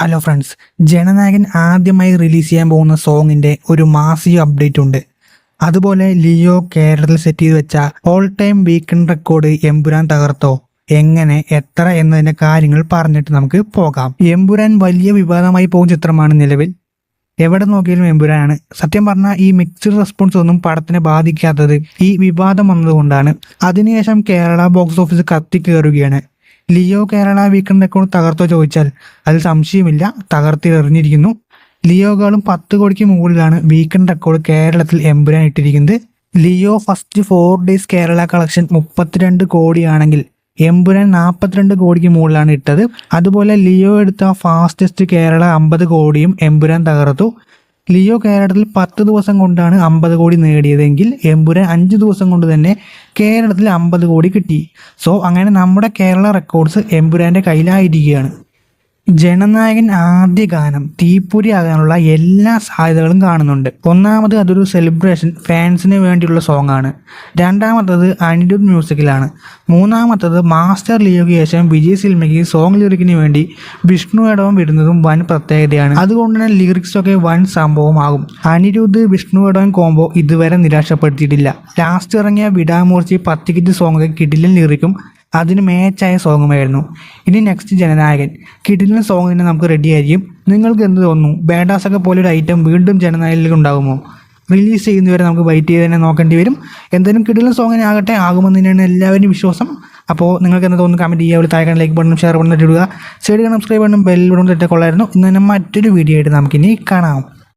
Hello friends, Jananayakan ആദ്യമായി release ചെയ്യാൻ പോകുന്ന സോങ്ങിന്റെ ഒരു മാസിക അപ്ഡേറ്റ് ഉണ്ട്. അതുപോലെ ലിയോ കേരളത്തിൽ സെറ്റ് ചെയ്ത് വെച്ച all time weekend record Empuraan തകർത്തോ, എങ്ങനെ, എത്ര എന്നതിന്റെ കാര്യങ്ങൾ പറഞ്ഞിട്ട് നമുക്ക് പോകാം. എമ്പുരാൻ വലിയ വിവാദമായി പോകുന്ന ചിത്രമാണ്. നിലവിൽ എവിടെ നോക്കിയാലും എമ്പുരാനാണ്. സത്യം പറഞ്ഞാൽ ഈ മിക്സ്ഡ് റെസ്പോൺസ് ഒന്നും പടത്തിനെ ബാധിക്കാത്തത് ഈ വിവാദം വന്നതുകൊണ്ടാണ്. അതിനുശേഷം കേരള ബോക്സ് ഓഫീസ് കത്തിക്കേറുകയാണ്. ലിയോ കേരള വീക്കെൻഡ് റെക്കോർഡ് തകർത്തോ ചോദിച്ചാൽ അതിൽ സംശയമില്ല, തകർത്തെറിഞ്ഞിരിക്കുന്നു. ലിയോകളും 10 കോടിക്ക് മുകളിലാണ് വീക്കെൻഡ് റെക്കോർഡ് കേരളത്തിൽ എമ്പുരാൻ ഇട്ടിരിക്കുന്നത്. Leo first 4 days Kerala collection 32 കോടിയാണെങ്കിൽ എമ്പുരാൻ 42 കോടിക്ക് മുകളിലാണ് ഇട്ടത്. അതുപോലെ ലിയോ എടുത്ത ഫാസ്റ്റസ്റ്റ് കേരള 50 കോടിയും എമ്പുരാൻ തകർത്തു. ലിയോ കേരളത്തിൽ 10 ദിവസം കൊണ്ടാണ് 50 കോടി നേടിയതെങ്കിൽ എമ്പുരാൻ 5 ദിവസം കൊണ്ട് തന്നെ കേരളത്തിൽ 50 കോടി കിട്ടി. സോ അങ്ങനെ നമ്മുടെ കേരള റെക്കോർഡ്സ് എമ്പുരാൻ്റെ കയ്യിലായിരിക്കുകയാണ്. ജനനായകൻ ആദ്യ ഗാനം തീപ്പൊരി ആകാനുള്ള എല്ലാ സാധ്യതകളും കാണുന്നുണ്ട്. ഒന്നാമത് അതൊരു സെലിബ്രേഷൻ ഫാൻസിന് വേണ്ടിയുള്ള സോങ് ആണ്. രണ്ടാമത്തത് അനിരുദ്ധ് മ്യൂസിക്കിലാണ്. മൂന്നാമത്തത് മാസ്റ്റർ ലിയോയ്ക്ക് ശേഷം വിജയ് സിനിമയ്ക്ക് സോങ് ലിറിക്കിന് വേണ്ടി വിഷ്ണു എടവം വരുന്നതും വൻ പ്രത്യേകതയാണ്. അതുകൊണ്ട് തന്നെ ലിറിക്സൊക്കെ വൻ സംഭവമാകും. അനിരുദ്ധ് വിഷ്ണു എടവൻ കോംബോ ഇതുവരെ നിരാശപ്പെടുത്തിയിട്ടില്ല. ലാസ്റ്റ് ഇറങ്ങിയ വിടാമൂർച്ചി 10 കിറ്റ് സോങ് കിടിലൻ ലിറിക്കും അതിന് മേച്ചായ സോങ്ങുമായിരുന്നു. ഇനി നെക്സ്റ്റ് ജനനായകൻ കിടിലൻ സോങ് തന്നെ നമുക്ക് റെഡി ആയിരിക്കും. നിങ്ങൾക്ക് എന്ത് തോന്നുന്നു? ബേഡാസൊക്കെ പോലെ ഒരു ഐറ്റം വീണ്ടും ജനനായകനിൽ ഉണ്ടാകുമോ? റിലീസ് ചെയ്യുന്നവരെ നമുക്ക് വെയിറ്റ് ചെയ്ത് തന്നെ നോക്കേണ്ടി വരും. എന്തായാലും കിടിലൻ സോങ്ങിനെ ആകുമെന്ന് തന്നെയാണ് എല്ലാവരും വിശ്വാസം. അപ്പോൾ നിങ്ങൾക്ക് എന്ത് തോന്നുന്നു? കമൻറ്റ് ചെയ്യുക. താഴെ ലൈക്ക് ബട്ടണും ഷെയർ ബട്ടണും ഇടുക. സൈഡിൽ സബ്സ്ക്രൈബ് ബട്ടണും ബെൽ ബട്ടണും തെറ്റൊക്കൊള്ളായിരുന്നു. ഇന്ന് തന്നെ മറ്റൊരു വീഡിയോ ആയിട്ട് നമുക്കിനി കാണാം.